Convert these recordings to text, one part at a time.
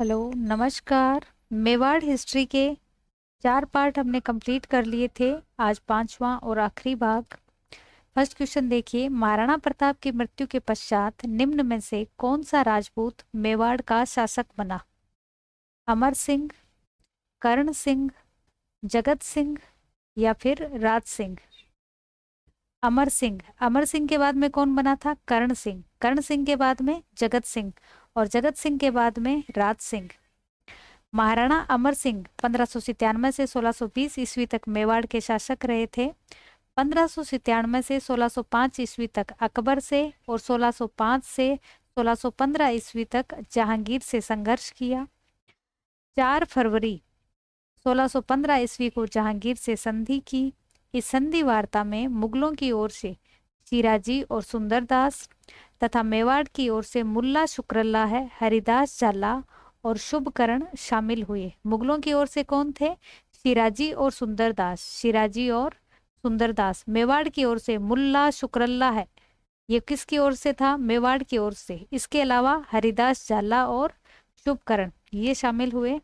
Hello, नमस्कार। Mewar history के 4 part हमने कंप्लीट कर लिए थे। आज 5वां और आखिरी भाग। फर्स्ट क्वेश्चन देखिए, महाराणा प्रताप की मृत्यु के पश्चात निम्न में से कौन सा राजपूत मेवाड़ का शासक बना? अमर सिंह, कर्ण सिंह, जगत सिंह या फिर राज सिंह? अमर सिंह। अमर सिंह के बाद में कौन बना था? कर्ण सिंह। कर्ण सिंह के बाद में जगत सिंह, और जगत सिंह के बाद में राज सिंह। महाराणा अमर सिंह 1597 से 1620 ईस्वी तक मेवाड़ के शासक रहे थे। 1597 से 1605 ईस्वी तक अकबर से और 1605 से 1615 ईस्वी तक जहांगीर से संघर्ष किया। 4 फरवरी 1615 ईस्वी को जहांगीर से संधि की। इस संधि वार्ता में मुगलों की ओर से शिराजी और सुंदरदास तथा मेवाड़ की ओर से मुल्ला शुक्रल्ला है, हरिदास झाला और शुभकरण शामिल हुए। मुगलों की ओर से कौन थे? शिराजी और सुंदरदास। शिराजी और सुंदरदास। मेवाड़ की ओर से मुल्ला शुक्रल्ला है, ये किसकी ओर से था? मेवाड़ की ओर से। इसके अलावा हरिदास झाला और शुभकरण ये शामिल हुए।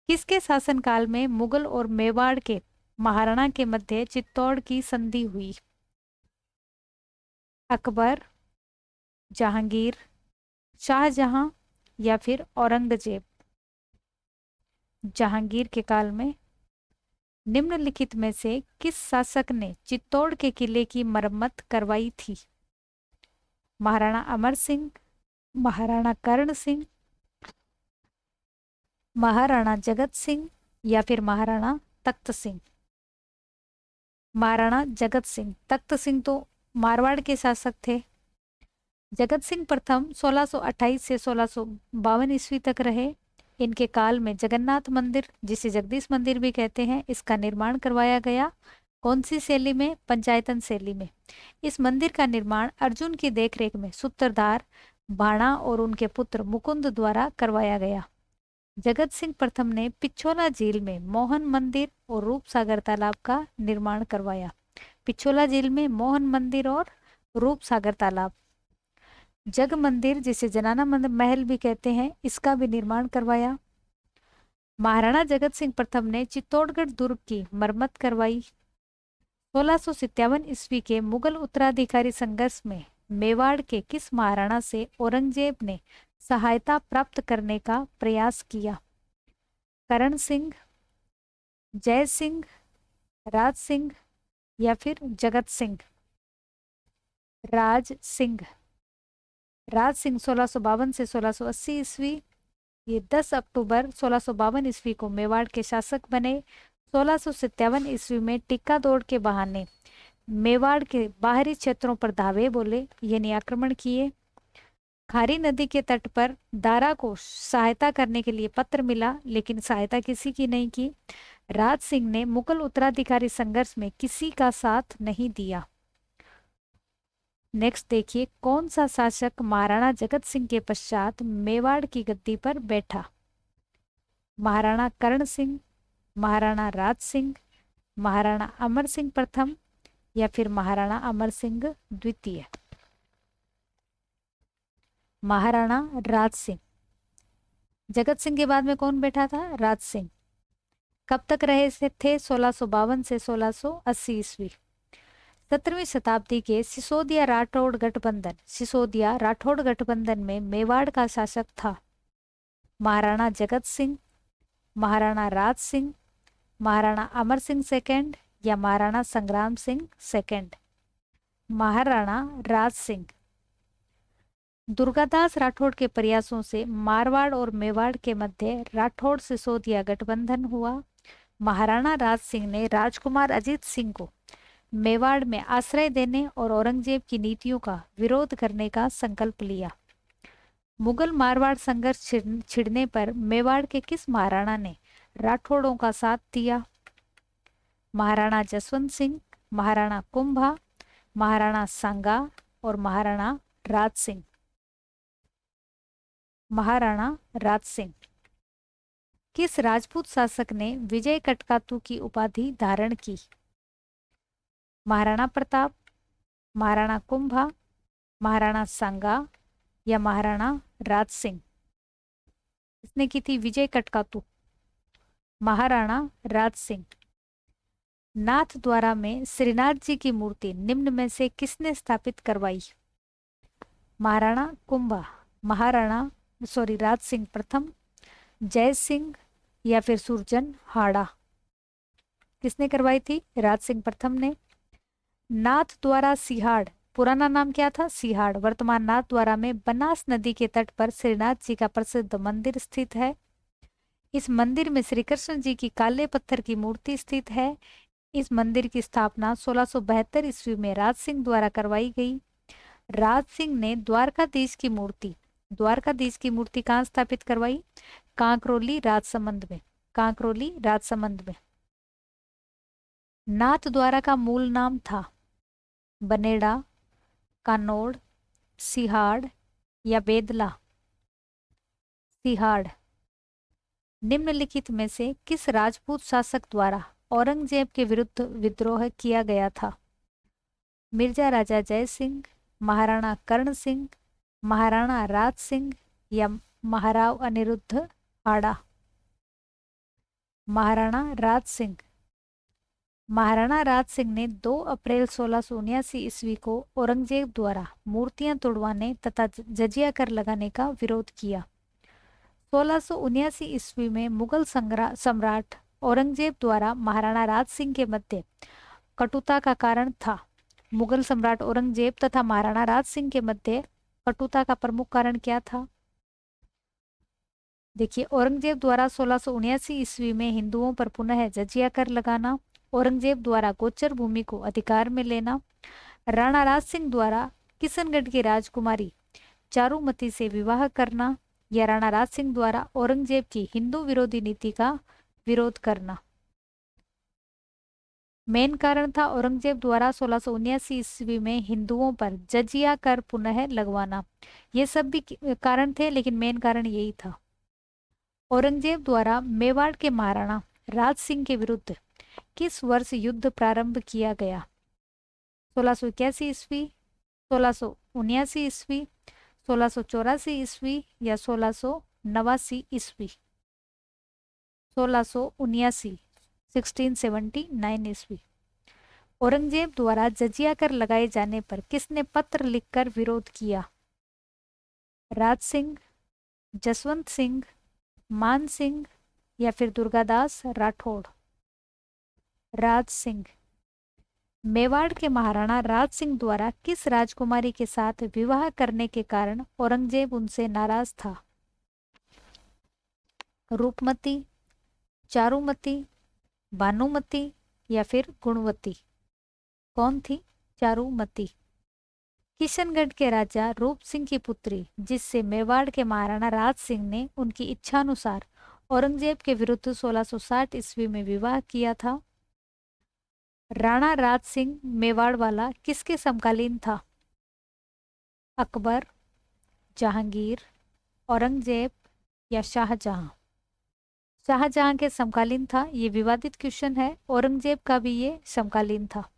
किसके शासनकाल में मुगल और मेवाड़ के महाराणा के मध्य चित्तौड़ की संधि हुई? अकबर, जहांगीर, शाहजहां या फिर औरंगजेब? जहांगीर के काल में। निम्नलिखित में से किस शासक ने चित्तौड़ के किले की मरम्मत करवाई थी? महाराणा अमर सिंह, महाराणा कर्ण सिंह, महाराणा जगत सिंह या फिर महाराणा तख्त सिंह? महाराणा जगत सिंह। तख्त सिंह तो मारवाड़ के शासक थे। जगत सिंह प्रथम 1628 से 1652 ईस्वी तक रहे। इनके काल में जगन्नाथ मंदिर, जिसे जगदीश मंदिर भी कहते हैं, इसका निर्माण करवाया गया। कौन सी शैली में? पंचायतन शैली में। इस मंदिर का निर्माण अर्जुन की देखरेख में सूत्रधार भाणा और उनके पुत्र मुकुंद द्वारा करवाया गया। जगत सिंह प्रथम ने पिछोला झील में मोहन मंदिर और रूपसागर तालाब का निर्माण करवाया। पिछोला झील में मोहन मंदिर और रूपसागर तालाब। जग मंदिर, जिसे जनाना महल भी कहते हैं, इसका भी निर्माण करवाया। महाराणा जगत सिंह प्रथम ने चित्तौड़गढ़ दुर्ग की मरम्मत करवाई। 1657 ईस्वी के मुगल उत्तराधिकारी संघर्ष में मेवाड़ के किस महाराणा से औरंगजेब ने सहायता प्राप्त करने का प्रयास किया? करण सिंह, जय सिंह, राज सिंह या फिर जगत सिंह? राज सिंह। राज सिंह 1652 से 1680 ईस्वी, ये 10 अक्टूबर 1652 ईस्वी को मेवाड़ के शासक बने। 1657 ईस्वी में टिक्का दौड़ के बहाने मेवाड़ के बाहरी क्षेत्रों पर धावे बोले, यानी आक्रमण किए। खारी नदी के तट पर दारा को सहायता करने के लिए पत्र मिला, लेकिन सहायता किसी की नहीं की। राज सिंह ने मुगल उत्तराधिकारी संघर्ष में किसी का साथ नहीं दिया। नेक्स्ट देखिए, कौन सा शासक महाराणा जगत सिंह के पश्चात मेवाड़ की गद्दी पर बैठा? महाराणा कर्ण सिंह, महाराणा राज सिंह, महाराणा अमर सिंह प्रथम या फिर महाराणा अमर सिंह द्वितीय? महाराणा राज सिंह। जगत सिंह के बाद में कौन बैठा था? राज सिंह। कब तक रहे थे? 1652 से 1680 ईस्वी। 17वीं शताब्दी के सिसोदिया राठौड़ गठबंधन, सिसोदिया राठौड़ गठबंधन में मेवाड़ का शासक था महाराणा जगत सिंह, महाराणा राज सिंह, महाराणा अमर सिंह सेकंड या महाराणा संग्राम सिंह सेकंड? महाराणा राज सिंह। दुर्गादास राठौड़ के प्रयासों से मारवाड़ और मेवाड़ के मध्य राठौड़ सिसोदिया गठबंधन हुआ। महाराणा राज सिंह ने राजकुमार अजीत सिंह को मेवाड़ में आश्रय देने और औरंगजेब की नीतियों का विरोध करने का संकल्प लिया। मुगल मारवाड़ संघर्ष छिड़ने पर मेवाड़ के किस महाराणा ने राठौड़ों का साथ दिया? महाराणा जसवंत सिंह, महाराणा कुंभा, महाराणा सांगा और महाराणा राज सिंह? महाराणा राज सिंह। किस राजपूत शासक ने विजय कटकातू की उपाधि धारण की? महाराणा प्रताप, महाराणा कुंभा, महाराणा सांगा या महाराणा राज सिंह? इसने की थी विजय कटकातु, महाराणा राज सिंह। नाथ द्वारा में श्रीनाथ जी की मूर्ति निम्न में से किसने स्थापित करवाई? महाराणा कुंभा, राज सिंह प्रथम, जय सिंह या फिर सुरजन हाड़ा। किसने करवाई थी? राज सिंह प्रथम ने। नाथ द्वारा सिहाड़, पुराना नाम क्या था? सिहाड़। वर्तमान नाथ द्वारा में बनास नदी के तट पर श्रीनाथ जी का प्रसिद्ध मंदिर स्थित है। इस मंदिर में श्री कृष्ण जी की काले पत्थर की मूर्ति स्थित है। इस मंदिर की स्थापना 1672 ईस्वी में राज सिंह द्वारा करवाई गई। राज सिंह ने द्वारकाधीश की मूर्ति कहाँ स्थापित करवाई? कांकरोली राजसमंद में। कांकरोली राजसमंद में। नाथ द्वारा का मूल नाम था बनेड़ा, कानोड़, सिहाड़ या बेदला? सिहाड़। निम्नलिखित में से किस राजपूत शासक द्वारा औरंगजेब के विरुद्ध विद्रोह किया गया था? मिर्जा राजा जय सिंह, महाराणा कर्ण सिंह, महाराणा राज सिंह या महाराव अनिरुद्ध हाड़ा? महाराणा राज सिंह। महाराणा राज सिंह ने 2 अप्रैल 1679 ईस्वी को औरंगजेब द्वारा मूर्तियां तोड़वाने तथा जजिया कर लगाने का विरोध किया। 1679 ईस्वी में मुगल सम्राट औरंगजेब द्वारा महाराणा राज सिंह के मध्य कटुता का कारण था। मुगल सम्राट औरंगजेब तथा महाराणा राज सिंह के मध्य कटुता का प्रमुख कारण क्या था? देखिए, औरंगजेब द्वारा 1679 ईस्वी में हिंदुओं पर पुनः जजिया कर लगाना, औरंगजेब द्वारा गोचर भूमि को अधिकार में लेना, राणा राज सिंह द्वारा किशनगढ़ की राजकुमारी चारुमती से विवाह करना या राणा राज सिंह द्वारा औरंगजेब की हिंदू विरोधी नीति का विरोध करना। मेन कारण था औरंगजेब द्वारा 1679 ईस्वी में हिंदुओं पर जजिया कर पुनः लगवाना। ये सब भी कारण थे, लेकिन मेन कारण यही था। औरंगजेब द्वारा मेवाड़ के महाराणा राज सिंह के विरुद्ध किस वर्ष युद्ध प्रारंभ किया गया? 1681 ईस्वी, 1679 ईस्वी, 1684 ईस्वी या 1689 ईस्वी? 1679, 1679 ईस्वी। औरंगजेब द्वारा जजिया कर लगाए जाने पर किसने पत्र लिखकर विरोध किया? राज सिंह, जसवंत सिंह, मान सिंह या फिर दुर्गादास राठौड़? राज सिंह। मेवाड़ के महाराणा राज सिंह द्वारा किस राजकुमारी के साथ विवाह करने के कारण औरंगजेब उनसे नाराज था? रूपमती, चारुमती, भानुमती या फिर गुणवती? कौन थी? चारुमती। किशनगढ़ के राजा रूप सिंह की पुत्री, जिससे मेवाड़ के महाराणा राज सिंह ने उनकी इच्छानुसार औरंगजेब के विरुद्ध 1660 ईस्वी में विवाह किया था। राणा राज सिंह मेवाड़ वाला किसके समकालीन था? अकबर, जहांगीर, औरंगजेब या शाहजहां? शाहजहां के समकालीन था। ये विवादित क्वेश्चन है। औरंगजेब का भी ये समकालीन था।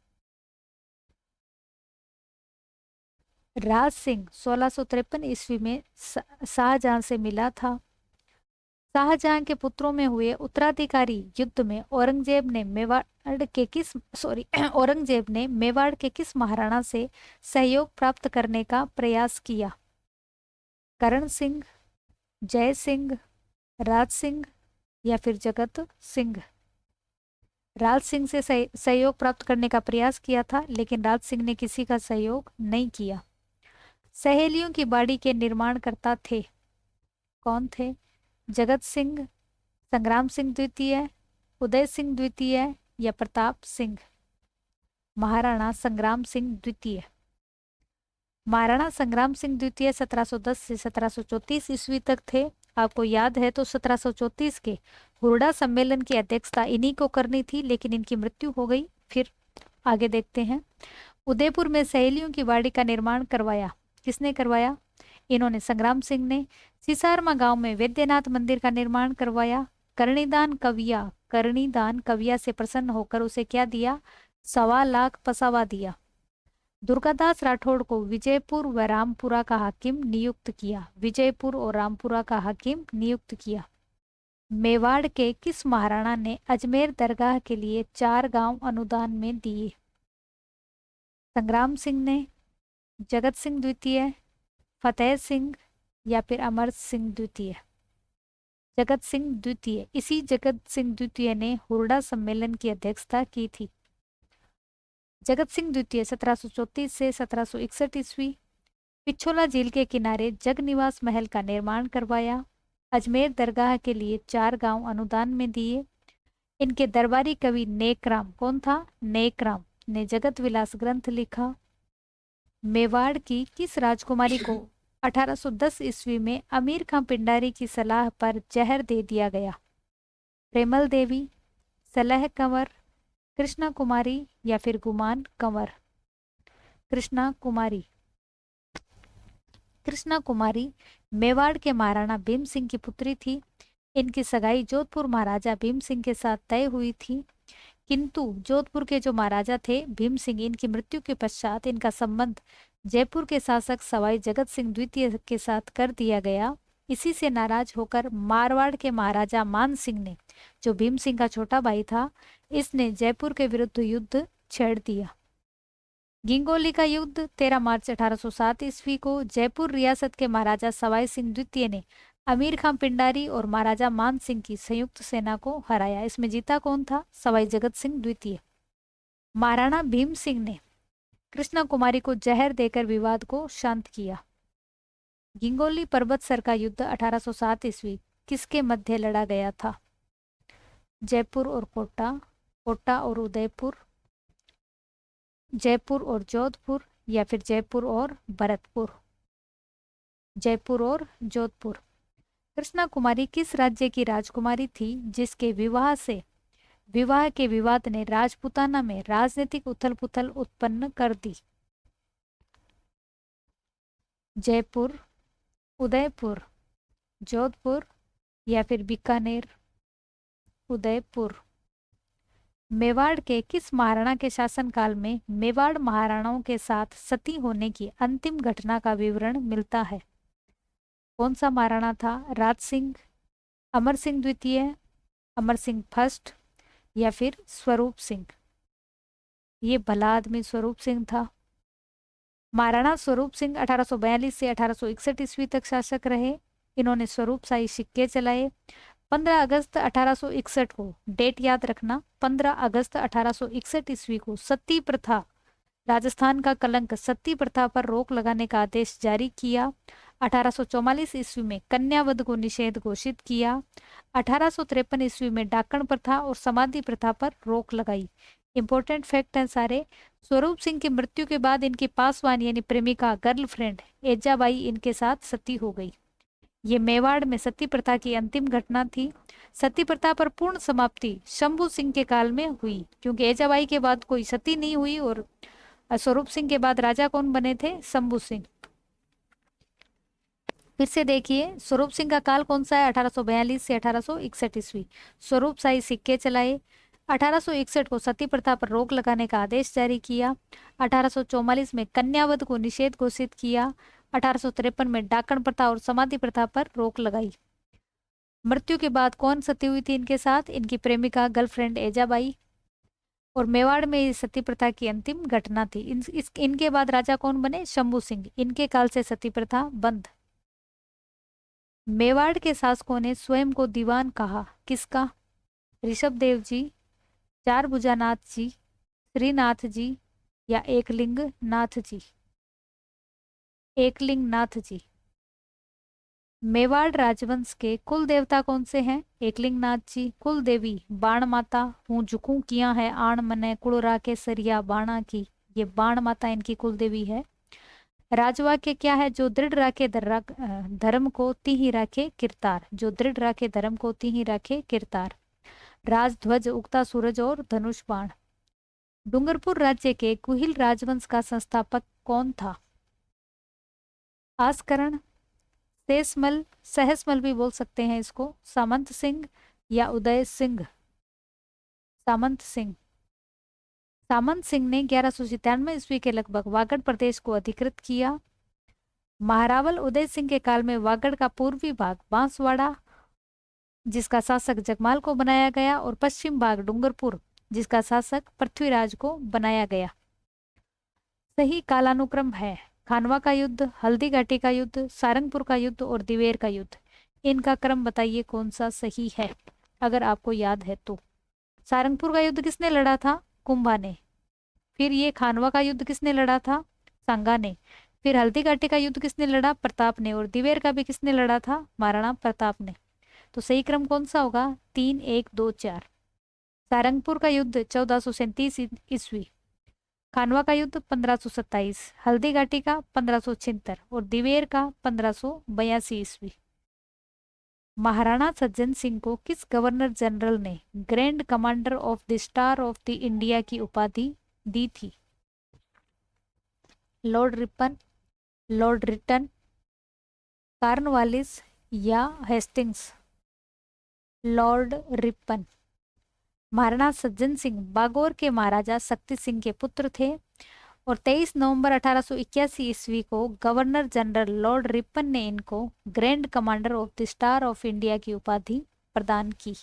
राज सिंह 1653 ईस्वी में शाहजहां से मिला था। शाहजहां के पुत्रों में हुए उत्तराधिकारी युद्ध में औरंगजेब ने मेवाड़ के किस महाराणा से सहयोग प्राप्त करने का प्रयास किया? करण सिंह, जय सिंह, राज सिंह या फिर जगत सिंह? राज सिंह से सहयोग प्राप्त करने का प्रयास किया था, लेकिन राज सिंह ने किसी का सहयोग नहीं किया। सहेलियों की बाड़ी के निर्माणकर्ता थे। कौन थे? जगत सिंह, संग्राम सिंह द्वितीय, उदय सिंह द्वितीय या प्रताप सिंह? महाराणा संग्राम सिंह द्वितीय। महाराणा संग्राम सिंह द्वितीय 1710 से 1734 ईस्वी तक थे। आपको याद है तो 1734 के हुरडा सम्मेलन की अध्यक्षता इन्हीं को करनी थी, लेकिन इनकी मृत्यु हो गई। फिर आगे देखते हैं। उदयपुर में सहेलियों की बाड़ी का निर्माण करवाया। किसने करवाया? इन्होंने, संग्राम सिंह ने। सिसारमा गांव में वैद्यनाथ मंदिर का निर्माण करवाया। करणीदान कविया से प्रसन्न होकर उसे क्या दिया? 1.25 लाख पसावा दिया। दुर्गादास राठौड़ को विजयपुर व रामपुरा का हाकिम नियुक्त किया। विजयपुर और रामपुरा का हाकिम नियुक्त किया। मेवाड़ के किस महाराणा ने अजमेर दरगाह के लिए 4 गांव अनुदान में दिए? संग्राम सिंह ने, जगत सिंह द्वितीय, फतेह सिंह या फिर अमर सिंह द्वितीय? जगत सिंह द्वितीय। इसी जगत सिंह द्वितीय ने हुरडा सम्मेलन की अध्यक्षता की थी। जगत सिंह द्वितीय 1734 से 1761 ईस्वी पिछोला झील के किनारे जगनिवास महल का निर्माण करवाया। अजमेर दरगाह के लिए 4 गांव अनुदान में दिए। इनके दरबारी कवि नेकराम, कौन था? नेकराम ने जगत विलास ग्रंथ लिखा। मेवाड़ की किस राजकुमारी को 1810 ईस्वी में अमीर खां पिंडारी की सलाह पर जहर दे दिया गया? प्रेमल देवी, सलह कंवर, कृष्णा कुमारी या फिर गुमान कंवर? कृष्णा कुमारी। कृष्णा कुमारी मेवाड़ के महाराणा भीम सिंह की पुत्री थी। इनकी सगाई जोधपुर महाराजा भीम सिंह के साथ तय हुई थी, किंतु जोधपुर के जो महाराजा थे भीम सिंह, इनकी मृत्यु के पश्चात इनका संबंध जयपुर के शासक सवाई जगत सिंह द्वितीय के साथ कर दिया गया। इसी से नाराज होकर मारवाड़ के महाराजा मान सिंह ने, जो भीम सिंह का छोटा भाई था, इसने जयपुर के विरुद्ध युद्ध छेड़ दिया। गिंगोली का युद्ध 13 मार्च 1807 ईस्वी को जयपुर रियासत के महाराजा सवाई सिंह द्वितीय ने अमीर खां पिंडारी और महाराजा मान सिंह की संयुक्त सेना को हराया। इसमें जीता कौन था? सवाई जगत सिंह द्वितीय। महाराणा भीम सिंह ने कृष्णा कुमारी को जहर देकर विवाद को शांत किया। गिंगोली पर्वत सर का युद्ध 1807 ईस्वी किसके मध्य लड़ा गया था? जयपुर और कोटा, कोटा और उदयपुर, जयपुर और जोधपुर या फिर जयपुर और भरतपुर? जयपुर और जोधपुर। कृष्णा कुमारी किस राज्य की राजकुमारी थी जिसके विवाह के विवाद ने राजपूताना में राजनीतिक उथल पुथल उत्पन्न कर दी? जयपुर, उदयपुर, जोधपुर या फिर बीकानेर? उदयपुर। मेवाड़ के किस महाराणा के शासनकाल में मेवाड़ महाराणाओं के साथ सती होने की अंतिम घटना का विवरण मिलता है? कौन सा महाराणा था? राज सिंह, अमर सिंह द्वितीय, अमर सिंह फर्स्ट या फिर स्वरूप सिंह? ये भला आदमी स्वरूप सिंह था। महाराणा स्वरूप सिंह 1842 से 1861 ईस्वी तक शासक रहे। इन्होंने स्वरूपशाही सिक्के चलाए। 15 अगस्त 1861 को, डेट याद रखना, 15 अगस्त 1861 ईस्वी को सती प्रथा, राजस्थान का कलंक, सती प्रथा पर रोक लगाने का आदेश जारी किया। 1844 ईस्वी में कन्यावध को निषेध घोषित किया। 1853 ईस्वी में डाकण प्रथा और समाधि प्रथा पर रोक लगाई। इंपॉर्टेंट फैक्ट हैं सारे। स्वरूप सिंह की मृत्यु के बाद इनकी पासवान यानी प्रेमिका, गर्लफ्रेंड एजाबाई इनके साथ सती हो गई। ये मेवाड़ में सती प्रथा की अंतिम घटना थी। सती प्रथा पर पूर्ण समाप्ति शंभू सिंह के काल में हुई, क्योंकि एजाबाई के बाद कोई सती नहीं हुई और स्वरूप सिंह के बाद राजा कौन बने थे? शंभू सिंह। फिर से देखिए, स्वरूप सिंह का काल कौन सा है? 1842 से 1861 ईस्वी। स्वरूप शाही सिक्के चलाए। 1861 को सती प्रथा पर रोक लगाने का आदेश जारी किया। 1844 में कन्यावध को निषेध घोषित किया। 1853 में डाकण प्रथा और समाधि प्रथा पर रोक लगाई। मृत्यु के बाद कौन सती हुई थी इनके साथ? इनकी प्रेमिका, गर्लफ्रेंड एजाबाई। और मेवाड़ में सती प्रथा की अंतिम घटना थी। इनके बाद राजा कौन बने? शंभू सिंह। इनके काल से सती प्रथा बंद। मेवाड़ के शासकों ने स्वयं को दीवान कहा, किसका? ऋषभ देव जी, चार भुजानाथ जी, श्रीनाथ जी या एकलिंग नाथ जी? एकलिंग नाथ जी। मेवाड़ राजवंश के कुल देवता कौन से हैं? एकलिंग नाथ जी। कुल देवी बाण माता, हूँ झुकू किया है आण मने कुड़ राके सरिया बाणा की, ये बाण माता इनकी कुल देवी है। राजवाक्य क्या है? जो दृढ़ राखे धर्म को तिहि राखे किरतार, जो दृढ़ राखे धर्म को तिहि राखे किरतार। राजध्वज, उगता सूरज और धनुष बाण। डूंगरपुर राज्य के कुहिल राजवंश का संस्थापक कौन था? आसकरण, शेषमल, सहसमल भी बोल सकते हैं इसको, सामंत सिंह या उदय सिंह? सामंत सिंह। सामंत सिंह ने 1197 ईस्वी के लगभग वागड़ प्रदेश को अधिकृत किया। महारावल उदय सिंह के काल में वागड़ का पूर्वी भाग बांसवाड़ा, जिसका शासक जगमाल को बनाया गया, और पश्चिम भाग डूंगरपुर, जिसका शासक पृथ्वीराज को बनाया गया। सही कालानुक्रम है खानवा का युद्ध, हल्दी घाटी का युद्ध, सारंगपुर का युद्ध और दिवेर का युद्ध। इनका क्रम बताइए कौन सा सही है, अगर आपको याद है तो। सारंगपुर का युद्ध किसने लड़ा था? कुंभा ने। फिर ये खानवा का युद्ध किसने लड़ा था? सांगा ने। फिर हल्दी घाटी का युद्ध किसने लड़ा? प्रताप ने। और दिवेर का भी किसने लड़ा था? महाराणा प्रताप ने। तो सही क्रम कौन सा होगा? 3 1 2 4। सारंगपुर का युद्ध 1437 ईस्वी, खानवा का युद्ध 1527, हल्दी घाटी का 1576 और दिवेर का 1582 ईस्वी। महाराणा सज्जन सिंह को किस गवर्नर जनरल ने grand commander of the star of the India की उपाधि दी थी? Lord Ripon, Lord Lytton, Cornwallis या Hastings? Lord Ripon. Maharana Sajjan Singh Bagore के महाराजा शक्ति सिंह के पुत्र थे और 23 नवंबर 1881 ईस्वी को गवर्नर जनरल लॉर्ड रिपन ने इनको grand commander of the star of India की उपाधि प्रदान की।